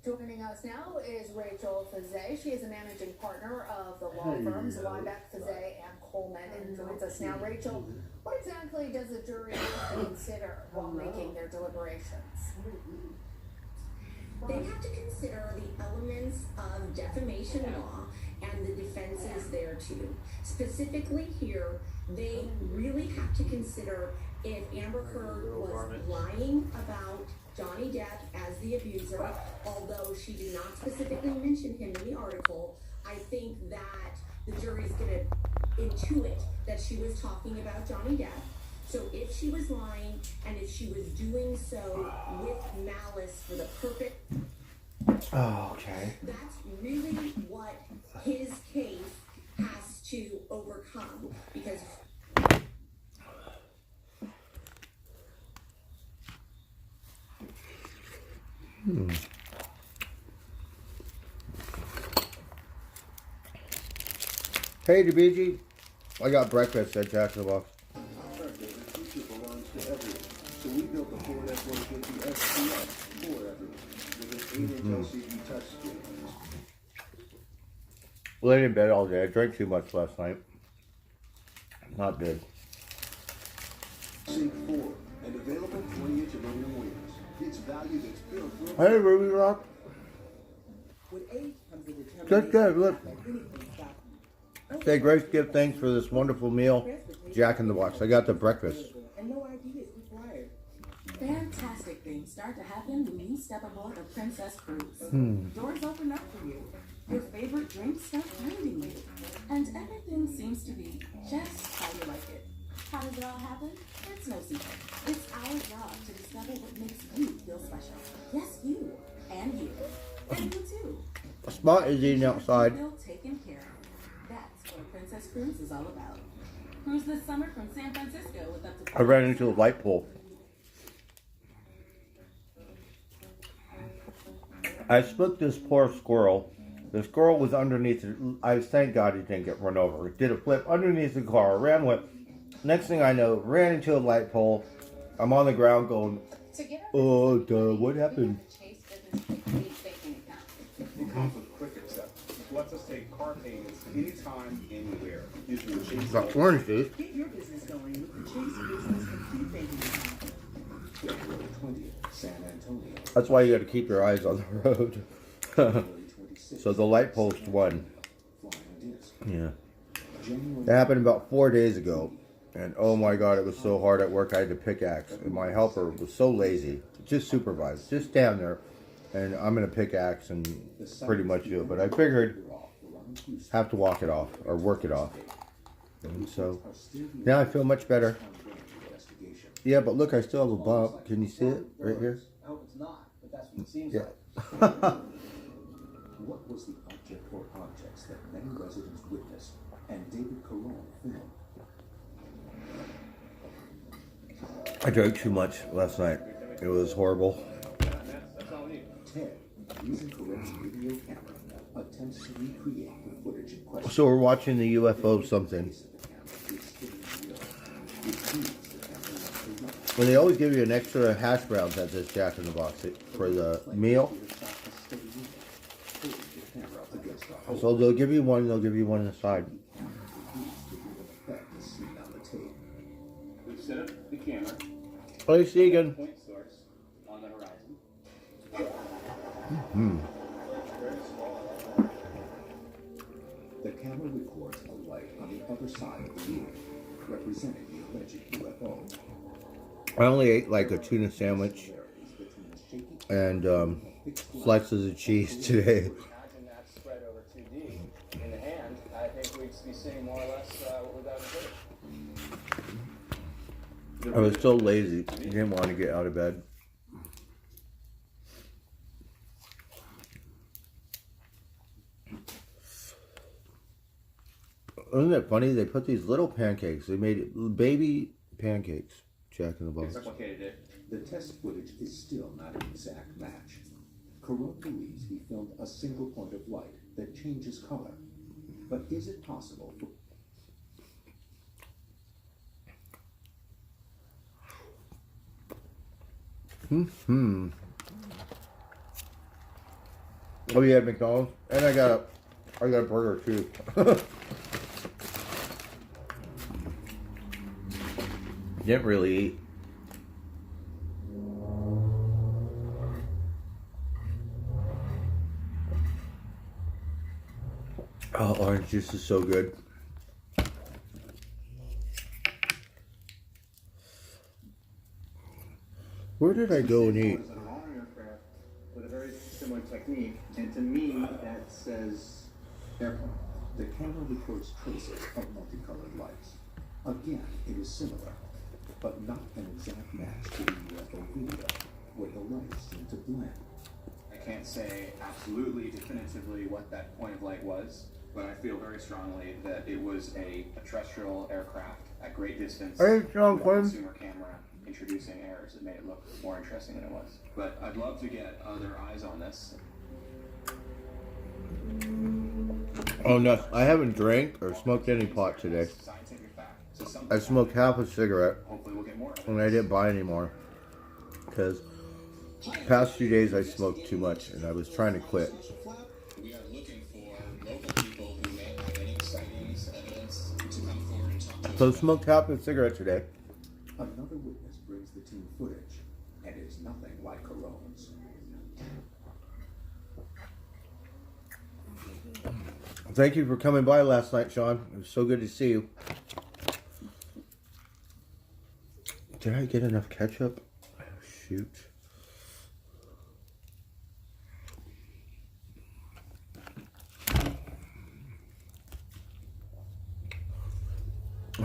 Joining us now is Rachel Fezay. She is a managing partner of the law firms Weinbeck, Fezay, and Coleman, and joins us now. Rachel, what exactly does a jury have to consider while making their deliberations? They have to consider the elements of defamation law and the defenses thereto. Specifically here, they really have to consider if Amber Heard was lying about Johnny Depp as the abuser, although she did not specifically mention him in the article. I think that the jury's gonna intuit that she was talking about Johnny Depp. So if she was lying and if she was doing so with malice for the purpose, that's really what his case has to overcome, because Hey, DBG. I got breakfast at Jack in the Box. The future belongs to everyone. So we built the Ford F-150 STS for everyone with an 8-inch LCD touchscreen. Laid in bed all day. I drank too much last night. Not good. Sync 4 and available 20-inch aluminum wheels. It's value that's built for Hey, Ruby Rock. Good, good. Look. Say grace, give thanks for this wonderful meal. Jack in the Box. I got the breakfast. And no ID is required. Fantastic things start to happen when you step aboard a Princess Cruise. Doors open up for you. Your favorite drinks start finding you. And everything seems to be just how you like it. How does it all happen? It's no secret. It's our job to discover what makes you feel special. Yes, you. And you. And you too. Spot is eating outside. Feel taken care of. That's what a Princess Cruise is all about. Cruise this summer from San Francisco with up to... I ran into a light pole. I spooked this poor squirrel. The squirrel was underneath it. I thank God he didn't get run over. It did a flip underneath the car, ran with. Next thing I know, ran into a light pole. I'm on the ground going, oh, what happened? It comes with quick accept, which lets us take car payments anytime, anywhere. Using your Chase Got orange juice. Get your business going with the Chase Business Complete Banking Account. February 20th, San Antonio. That's why you got to keep your eyes on the road. February 26th, So the light post won. Flying Disc. Yeah. January That happened about 4 days ago. And oh my God, it was so hard at work. I had to pickaxe. And my helper was so lazy. Just supervise. Just stand there. And I'm going to pickaxe and pretty much do it. But I figured have to walk it off or work it off. And so now I feel much better. investigation. Yeah, but look, I still have a bump. Can you see it right here? I hope it's not, but that's what it seems Yeah. like. What was the object or objects that many residents witnessed and David Caron filmed? I drank too much last night. It was horrible. That's all we need. Ted, using Caron's video camera, attempts to recreate the footage in question. So we're watching the UFO something. Well, they always give you an extra hash browns at this Jack in the Box for the meal. So they'll give you one, they'll give you one on the side. We set up the camera, Hey, Segan. point source on the horizon. The camera records a light on the other side of the Earth, representing the alleged UFO. I only ate like a tuna sandwich and slices of cheese today. Imagine that spread over 2D. In the hand, I think we'd be seeing more or less what we got in footage. I was so lazy. I didn't want to get out of bed. Isn't it funny? They put these little pancakes. They made baby pancakes. Jack in the Box. Replicated it. The test footage is still not an exact match. Caron believes he filmed a single point of light that changes color. But is it possible for Oh, you had McDonald's, and I got a burger too. Didn't really eat. Oh, orange juice is so good. Where did I go and eat? An all aircraft with a very similar technique, and to me, that says airplane. The camera records traces of multicolored lights. Again, it is similar, but not an exact match to the UFO video, where the lights seem to blend. I can't say absolutely definitively what that point of light was, but I feel very strongly that it was a terrestrial aircraft at great distance Hey, John with a Quinn. consumer camera introducing errors that made it look more interesting than it was. But I'd love to get other eyes on this. Oh no, I haven't drank or smoked any pot today. Scientific fact. So I something smoked half a cigarette, hopefully we'll get more of it. and I didn't buy any more because past 2 days I smoked too much, and I was trying to quit. We are looking for local people who may have any sightings, evidence to come forward and talk to us. So smoked half a cigarette today. Another witness brings the team footage, and it's nothing like Carone's. Thank you for coming by last night, Sean. It was so good to see you. Did I get enough ketchup? Oh, shoot.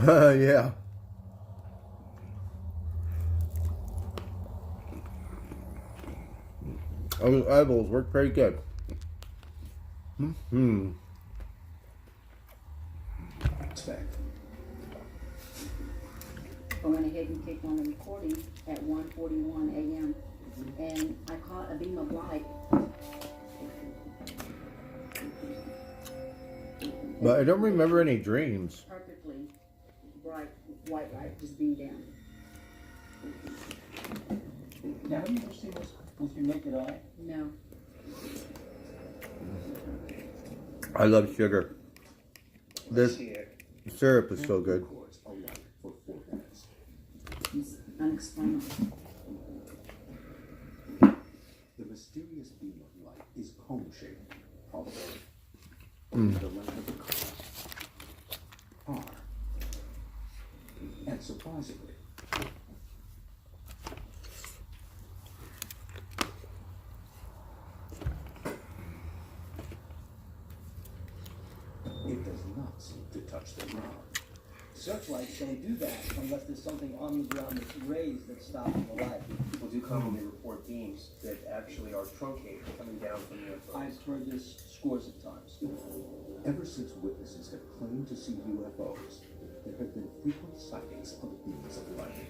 Yeah. Those eyeballs work pretty good. Expect. I went ahead and clicked on the recording at 1:41 a.m. and I caught a beam of light. But I don't remember any dreams. Perfectly bright white light just beamed down. Now, have you ever seen this with your naked eye? No. I love sugar. This syrup is so good. Records a light for 4 minutes. It's unexplainable. The mysterious beam of light is cone-shaped, probably the length of a car. And surprisingly, it does not seem to touch the ground. Searchlights don't do that unless there's something on the ground that's raised that's stopping the light. People do commonly report beams that actually are truncated coming down from UFOs. I've heard this scores of times. Ever since witnesses have claimed to see UFOs, there have been frequent sightings of beams of light.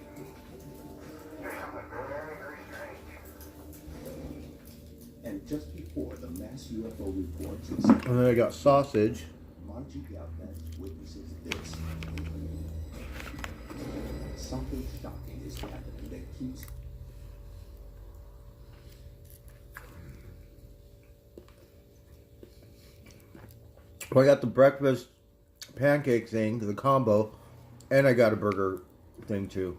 And just before the mass UFO reports, And then I got sausage. Margie Galvez witnesses this. Something shocking is happening that keeps I got the breakfast pancake thing, the combo, and I got a burger thing too.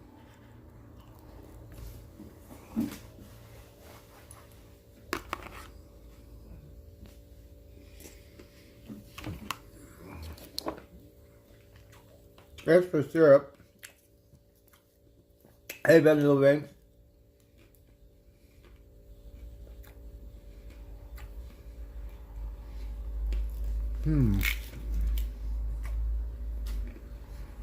As for syrup, hey Ben Levine.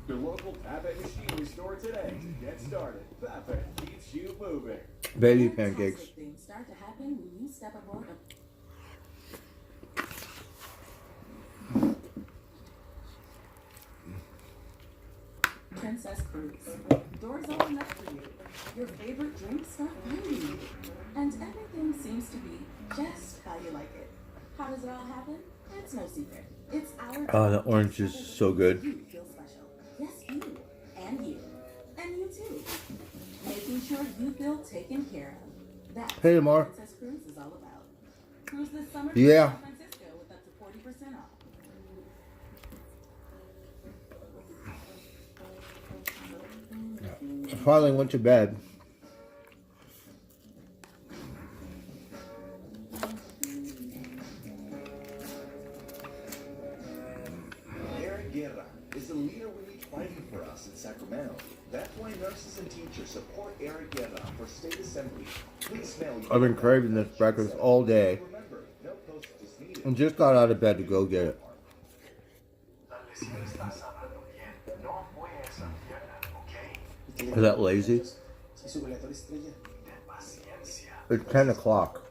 Your local Papet Machinery store today. Get started. Papet keeps you moving. Baby Fantastic pancakes. things start to happen when you step aboard a Princess Cruise. Doors open up for you. Your favorite drinks start finding you. And everything seems to be just how you like it. How does it all happen? It's no secret. It's our Oh, the orange is so good. You feel special. Yes, you. And you. And you too. Making sure you feel taken care of. That's Hey, what Amar. Princess Cruise is all about. Cruise this summer to Yeah. San Francisco with up to 40% off. I finally went to bed. Eric Guerra is the leader we need fighting for us in Sacramento. That's why nurses and teachers support Eric Guerra for state assembly. Please mail I've been craving this breakfast all day Remember, no postage is needed. and just got out of bed to go get it. Is that lazy? It's 10 o'clock.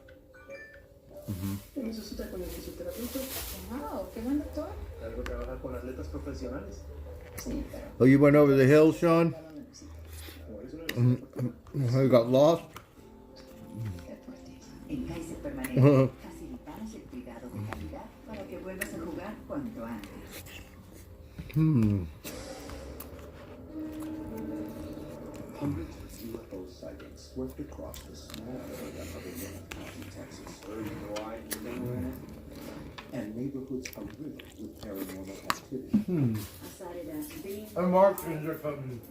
Necesita con el fisioterapeuta. Wow, qué buen doctor. Algo trabajar con atletas profesionales. Sí, pero Oh, you went over the hill, Sean? no lo necesito. You got lost? Deportes. En Kaiser Permanente facilitamos el cuidado de calidad para que vuelvas a jugar cuanto antes. Hundreds of UFO sightings swept across the small area of Atlanta County, Texas. And neighborhoods are riddled with paranormal activity. I cited a beam. Martians are coming.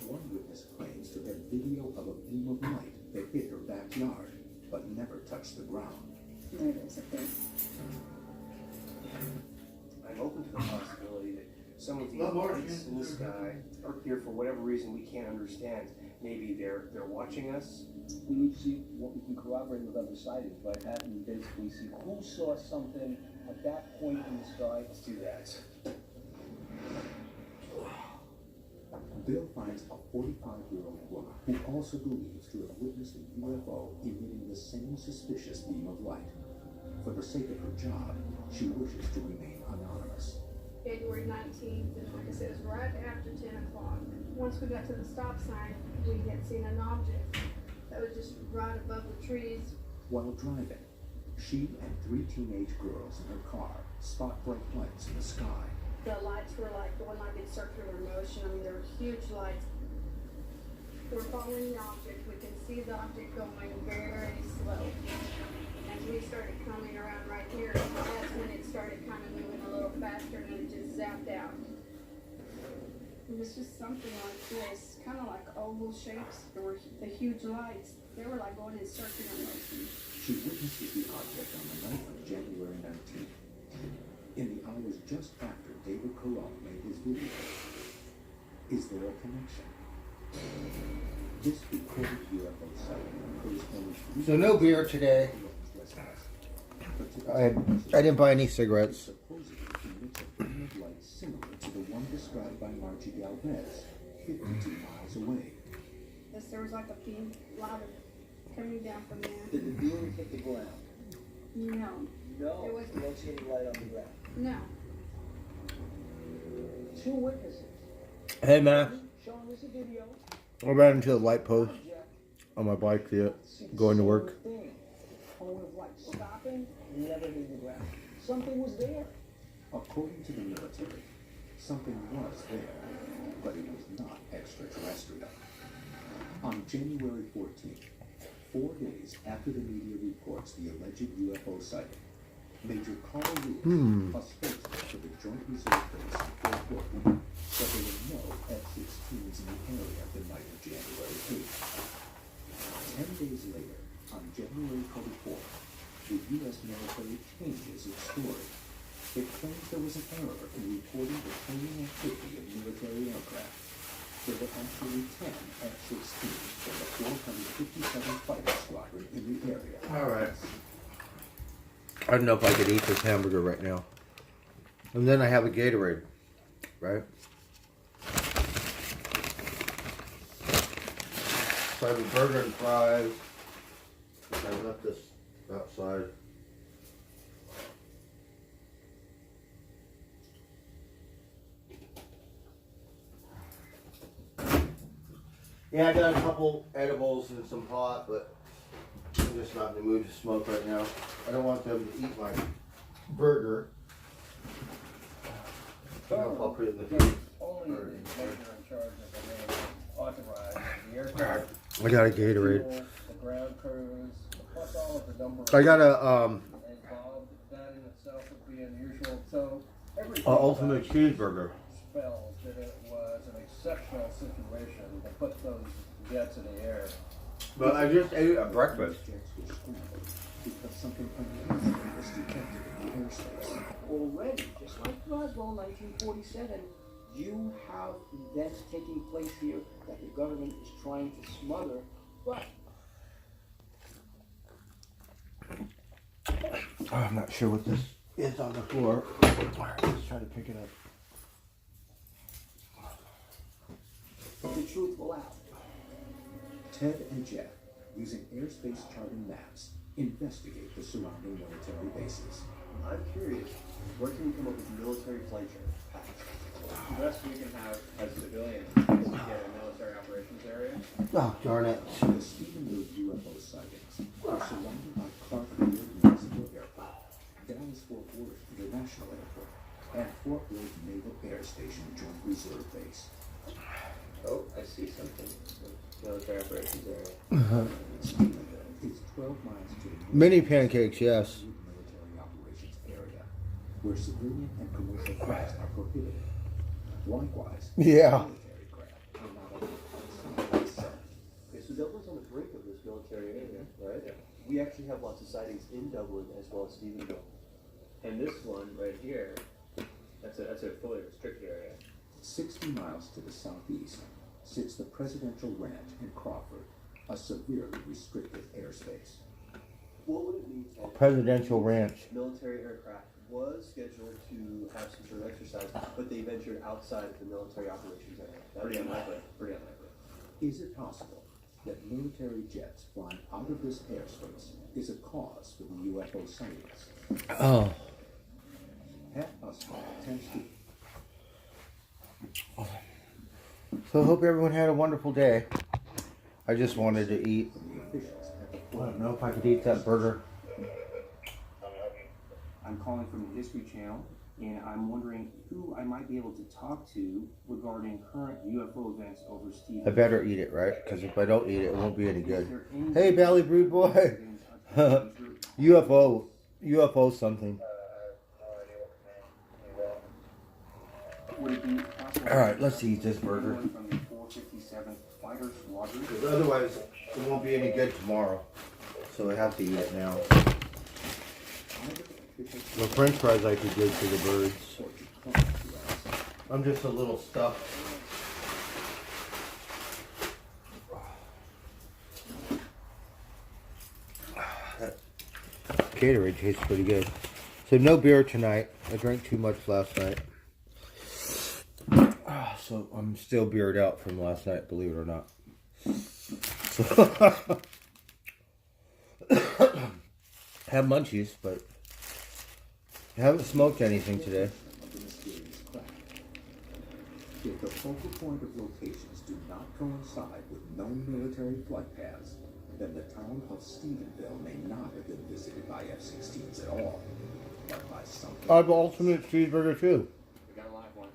One witness claims to have video of a beam of light that hit her backyard, but never touched the ground. There it is up there. I'm open to the possibility that some of these lights in the sky are here for whatever reason we can't understand. Maybe they're watching us. We need to see what we can corroborate with other sightings, right? Pat, and basically see who saw something at that point in the sky. Let's do that. Bill finds a 45-year-old woman who also believes to have witnessed a UFO emitting the same suspicious beam of light. For the sake of her job, she wishes to remain anonymous. January 19th, and like I said, it was right after 10 o'clock. Once we got to the stop sign, we had seen an object that was just right above the trees. While driving, she and 3 teenage girls in her car spot bright lights in the sky. The lights were like going like in circular motion. I mean, there were huge lights. We're following the object. We could see the object going very slow. As we started coming around right here, that's when it started kind of moving a little faster, and then it just zapped out. It was just something like this, kind of like oval shapes. There were the huge lights. They were like going in circular motion. She witnesses the object on the night of January 19th, in the hours just after David Colon made his video. Is there a connection? This recorded UFO sighting occurs only 3 So no beer today. I didn't buy any cigarettes. Supposedly emits a beam of light similar to the one described by Margie Galvez, 52 miles away. Yes, there was like a beam, light coming down from there. Did the beam hit the ground? No, No. It was- You don't see any light on the ground. no. 2 witnesses. Hey, man. Showing us a video. I ran into the light post on my bike going to work. Thing. Cone of light stopping, never hitting the ground. Something was there. According to the military, something was there, but it was not extraterrestrial. On January 14th, 4 days after the media reports the alleged UFO sighting, Major Carl Lewis, a spokesman for the Joint Reserve Base in Fort Worth, said there were no F-16s in the area the night of January 8th. 10 days later, on January 24th, the U.S. military changes its story. It claims there was an error in reporting the training activity of military aircraft. There were actually 10 F-16s from the 457th Fighter Squadron in the area. All right. I don't know if I could eat this hamburger right now. And then I have a Gatorade, right? So I have a burger and fries. I left this outside. Yeah, I got a couple edibles and some pot, but I'm just not in the mood to smoke right now. I don't want them to eat my burger. I'll put it in the food. Only the major in charge of the main authorized the aircraft. I got a Gatorade. The ground crews, the plus all of the number I got a involved, that in itself would be unusual. So everything ultimate cheeseburger. spells that it was an exceptional situation to put those jets in the air. But I just ate a breakfast. Jets were scrambled because something unusual was detected in the airspace. Already, just like Roswell 1947, you have events taking place here that the government is trying to smother, but I'm not sure what this is on the floor. Alright, let's try to pick it up. the truth will out. Ted and Jeff, using airspace charting maps, investigate the surrounding military bases. I'm curious, where can we come up with military flight training? The best we can have as civilians is to get a military operations area. Oh, darn it. The Stephenville UFO sightings are surrounded by Clark Field Municipal Airport, Dallas-Fort Worth International Airport, and Fort Worth Naval Air Station Joint Reserve Base. Oh, I see something. Military operations area. Stephenville is 12 miles to the north Mini pancakes, yes. military operations area, where civilian and commercial crafts are prohibited. Likewise, Yeah. military craft are not allowed outside itself. Okay, so Dublin's on the brink of this military area, right? Yeah. We actually have lots of sightings in Dublin as well as Stephenville. And this one right here, that's a fully restricted area. 60 miles to the southeast sits the Presidential Ranch in Crawford, a severely restricted airspace. What would it mean if Presidential Ranch. military aircraft was scheduled to have some sort of exercise, but they ventured outside of the military operations area? Pretty unlikely. Pretty unlikely. Is it possible that military jets flying out of this airspace is a cause for the UFO sightings? Oh. Pat Usman attempts to So I hope everyone had a wonderful day. I just wanted to eat. I don't know if I could eat that burger. I'm calling from the History Channel, and I'm wondering who I might be able to talk to regarding current UFO events over Steve. I better eat it, right? Because if I don't eat it, it won't be any good. Hey, Valley Brood Boy. UFO something. Alright, let's eat this burger. From the 457th Fighter Squadron. Otherwise, it won't be any good tomorrow. So I have to eat it now. The french fries I could give to the birds. I'm just a little stuffed. That Gatorade tastes pretty good. So no beer tonight. I drank too much last night. So I'm still beered out from last night, believe it or not. So have munchies, but I haven't smoked anything today. If the focal point of locations do not coincide with known military flight paths, then the town of Stephenville may not have been visited by F-16s at all, but by something. I have ultimate cheeseburger too. We got a live one.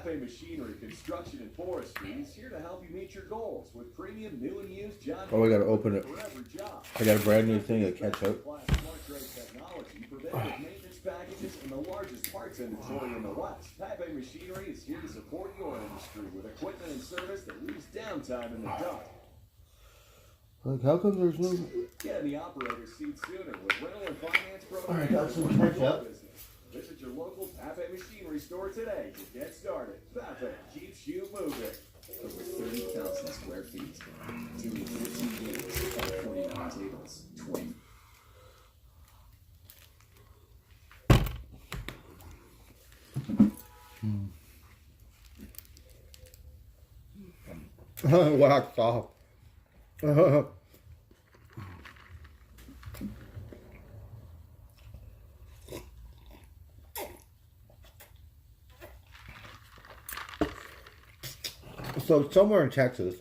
Pape Machinery Construction and Forestry is here to help you meet your goals with premium new and used John Oh, we gotta open it. forever job. I got a brand new thing of ketchup. Smart trade technology, preventive maintenance packages, and the largest parts inventory in the West. Pape Machinery is here to support your industry with equipment and service that leaves downtime in the dark. Like, how come there's no... Get in the operator's seat sooner with rental and finance programs. Alright, got some for your ketchup. business. Visit your local Pape Machinery store today to get started. Pape keeps you moving. Over 30,000 square feet, doing 13 games, 49 tables, 20. Wax off. So somewhere in Texas,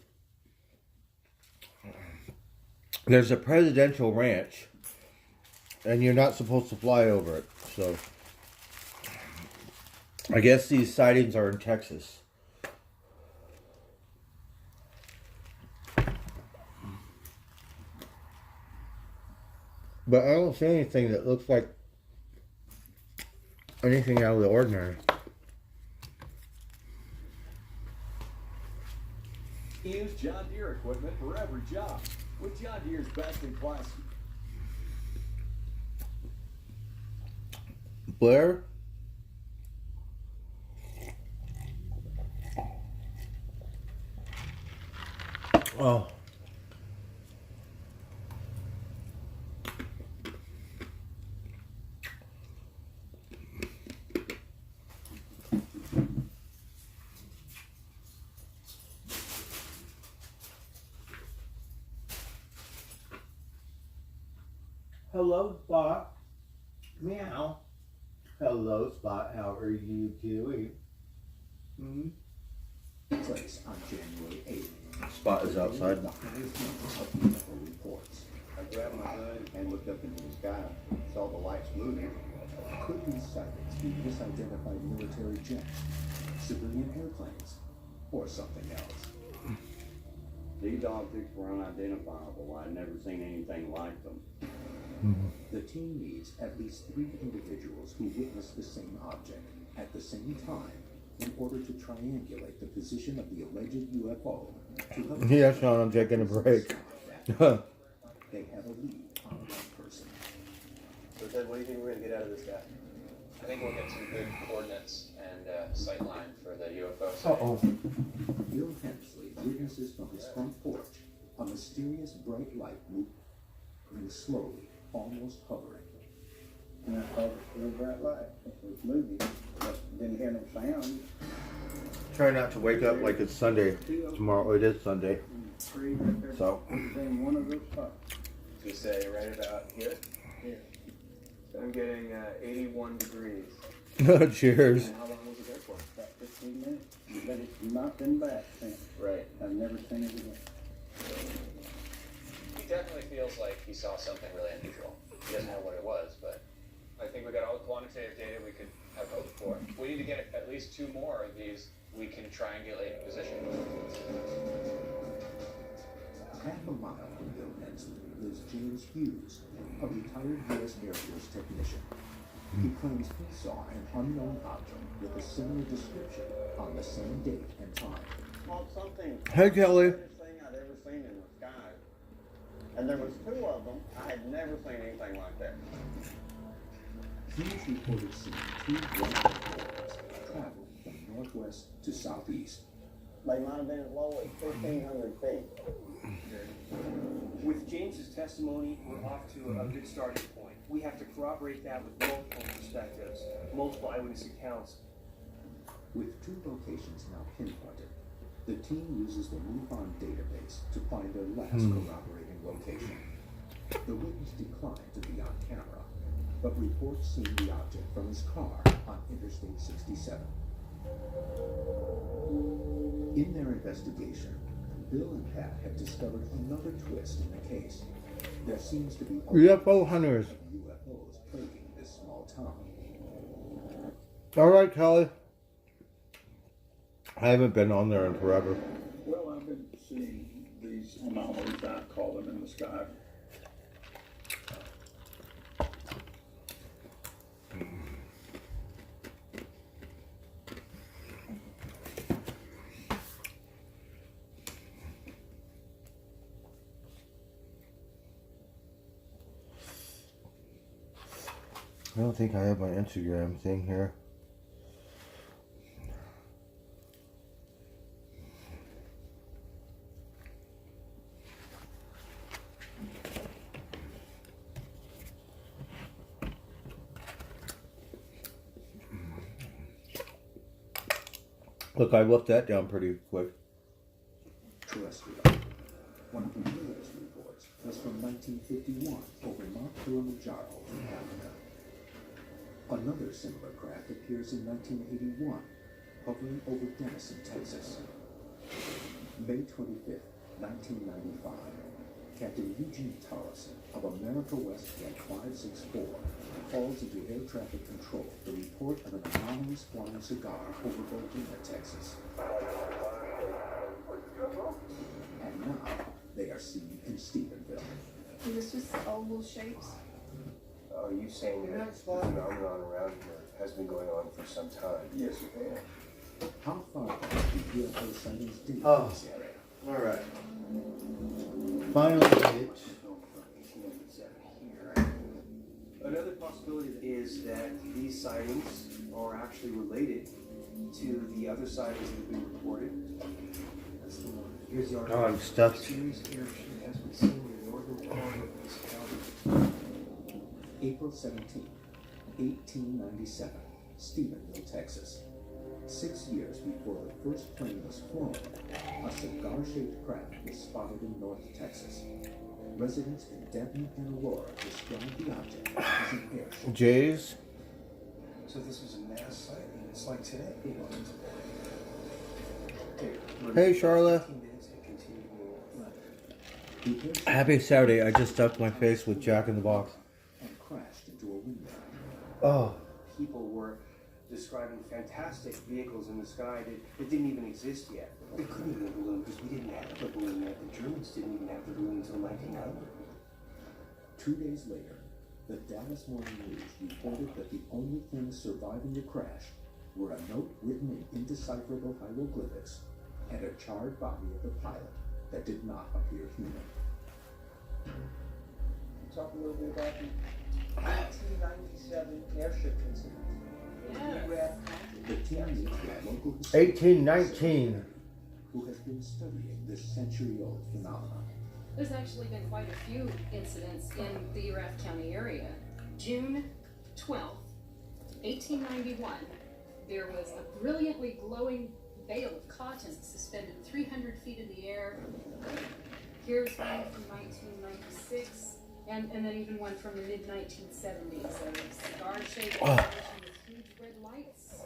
there's a presidential ranch, and you're not supposed to fly over it. So I guess these sightings are in Texas. But I don't see anything that looks like anything out of the ordinary. Use John Deere equipment for every job with John Deere's best-in-class. Blair? Oh. Hello, Spot. Meow. Hello, Spot. How are you doing? Hmm? Place on January 8th. Spot is outside. The highest number of UFO reports. I grabbed my gun and looked up into the sky, saw the lights moving. Could these sightings be misidentified military jets, civilian airplanes, or something else? These objects were unidentifiable. I'd never seen anything like them. The team needs at least 3 individuals who witnessed the same object at the same time in order to triangulate the position of the alleged UFO to help. Yeah, Sean, I'm taking a break. They have a lead on one person. So Ted, what do you think we're gonna get out of this guy? I think we'll get some good coordinates and sight line for the UFO. Uh-oh. Bill Hensley witnesses from his front porch a mysterious bright light moving slowly, almost hovering. And I thought it was a bright light. It was moving, but didn't hear no sound. Try not to wake up like it's Sunday tomorrow. It is Sunday. Three right there. So. In one of those spots. We say right about here. Here. So I'm getting 81 degrees. Cheers. And how long was it there for? About 15 minutes. But it's not been back since. Right. I've never seen it again. He definitely feels like he saw something really unusual. He doesn't know what it was, but I think we got all the quantitative data we could have hoped for. We need to get at least 2 more of these we can triangulate position. Half a mile from Bill Hensley lives James Hughes, a retired U.S. Air Force technician. He claims he saw an unknown object with a similar description on the same date and time. Well, something. Hey, Kelly. The weirdest thing I'd ever seen in the sky. And there was 2 of them. I had never seen anything like that. Hughes reported seeing 2 white airplanes traveling from northwest to southeast. They might have been as low as 1,500 feet. With James's testimony, we're off to a good starting point. We have to corroborate that with multiple perspectives, multiple eyewitness accounts. With 2 locations now pinpointed, the team uses the MUFON database to find their last corroborating location. The witness declined to be on camera, but reports seeing the object from his car on Interstate 67. In their investigation, Bill and Pat have discovered another twist in the case. There seems to be UFO hunters. UFOs plaguing this small town. All right, Kelly. I haven't been on there in forever. Well, I've been seeing these anomalies, I call them, in the sky. I don't think I have my Instagram thing here. Look, I left that down pretty quick. Terrestrial. One of the newest reports was from 1951 over Mount Kilimanjaro in Africa. Another similar craft appears in 1981, hovering over Denison, Texas. May 25th, 1995, Captain Eugene Tollison of America West Flight 564 calls into air traffic control the report of an anomalous flying cigar over Virginia, Texas. And now they are seen in Stephenville. It was just oval shapes. Are you saying that the phenomenon around here has been going on for some time? Yes, sir. How far back do UFO sightings date Oh. in this area? All right. Finally made it. Another possibility is that these sightings are actually related to the other sightings that have been reported. That's the one. Here's the article. Oh, I'm stuffed. Series airship has been seen in the northern part of this county. April 17, 1897, Stephenville, Texas. 6 years before the first plane was flown, a cigar-shaped craft was spotted in North Texas. Residents in Devon and Aurora described the object as an airship. Jays. So this was a mass sighting. It's like today. Hey, Charlotte. 15 minutes to continue. Happy Saturday. I just stuffed my face with Jack in the Box. And crashed into a window. Oh. People were describing fantastic vehicles in the sky that didn't even exist yet. They couldn't even balloon because we didn't have the balloon yet. The Germans didn't even have the balloon until 1900. 2 days later, the Dallas Morning News reported that the only things surviving the crash were a note written in indecipherable hieroglyphics and a charred body of the pilot that did not appear human. Talk a little bit about the 1897 airship incident. The team meets with local 1819. who has been studying this century-old phenomenon. There's actually been quite a few incidents in the Erath County area. June 12th, 1891, there was a brilliantly glowing bale of cotton suspended 300 feet in the air. Here's one from 1996, and then even one from the mid-1970s. A cigar-shaped apparition with huge red lights.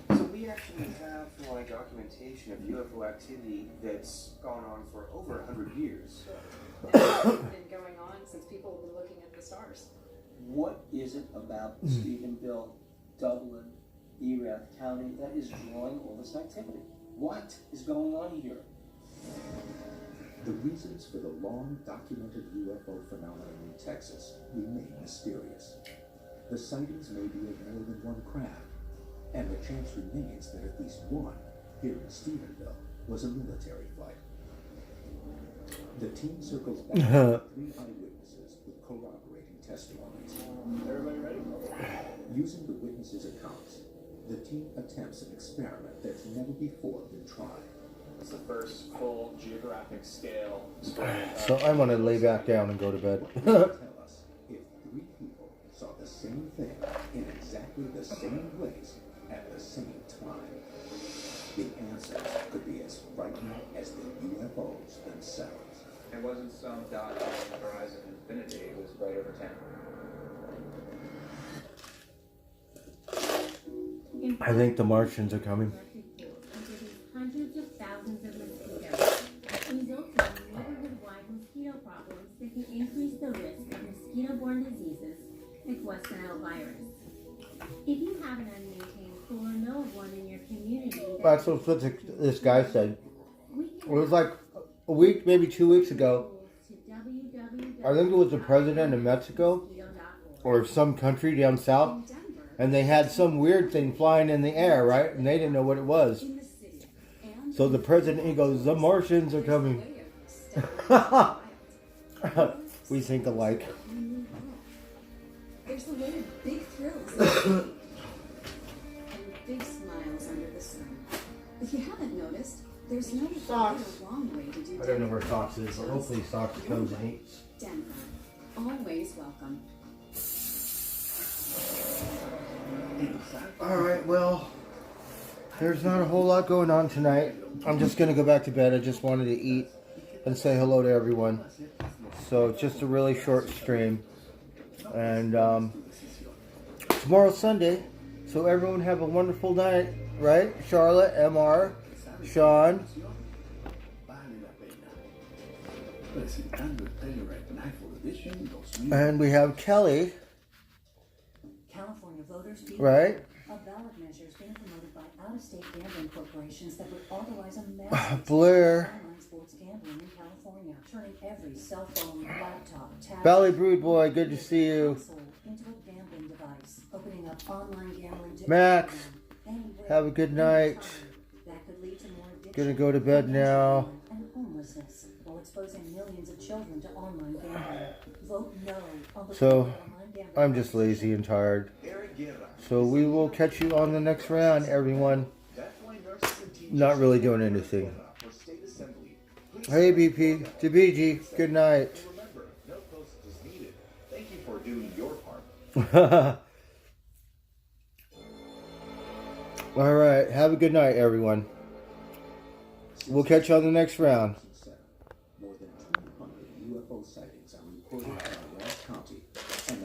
So we actually have like documentation of UFO activity that's gone on for over 100 years. And it's been going on since people have been looking at the stars. What is it about Stephenville, Dublin, Erath County that is drawing all this activity? What is going on here? The reasons for the long documented UFO phenomenon in Texas remain mysterious. The sightings may be of more than one craft, and the chance remains that at least one, here in Stephenville, was a military flight. The team circles back to 3 eyewitnesses with corroborating testimonies. Everybody ready? Using the witnesses' accounts, the team attempts an experiment that's never before been tried. It's the first full geographic scale story. So I'm gonna lay back down and go to bed. Tell us if 3 people saw the same thing in exactly the same place at the same time. The answers could be as frightening as the UFOs themselves. It wasn't some dot on the horizon infinity, it was right over 10. I think the Martians are coming. Hundreds of thousands of mosquitoes, resulting in neighborhood-wide mosquito problems that can increase the risk of mosquito-borne diseases like West Nile virus. If you have an unmaintained pool or know of one in your community, That's what this guy said. It was like a week, maybe 2 weeks ago. I think it was the president of Mexico or some country down south, and they had some weird thing flying in the air, right? And they didn't know what it was. So the president, he goes, "The Martians are coming." We think alike. There's a way to big thrills and big smiles under the sun. If you haven't noticed, there's no right or wrong way to do I don't know where Socks is, but hopefully Socks comes and eats. Denver, always welcome. Alright, well, there's not a whole lot going on tonight. I'm just going to go back to bed. I just wanted to eat and say hello to everyone. So, just a really short stream. And tomorrow's Sunday. So, everyone have a wonderful night, right? Charlotte, MR, Sean. And we have Kelly. California voters Right. A ballot measure is being promoted by out-of-state gambling corporations that would authorize a massive Blair. amongst sports gambling in California, turning every cell phone, laptop, tablet, Valley Brood Boy, good to see you. console into a gambling device, opening up online gambling to Max, anyone, anywhere, have a good night. anytime. That could lead to more addiction, Gonna go to bed now. and homelessness, while exposing millions of children to online gambling. Vote no on the So, online gambling. I'm just lazy and tired. Eric Guerra. So we will catch you on the next round, everyone. That's why nurses and teachers Not really doing anything. for state assembly. Please Hey BP, Tabiji, good night. and remember, no postage is needed. Thank you for doing your part. All right, have a good night, everyone. We'll catch you on the next round. More than 200 UFO sightings are reported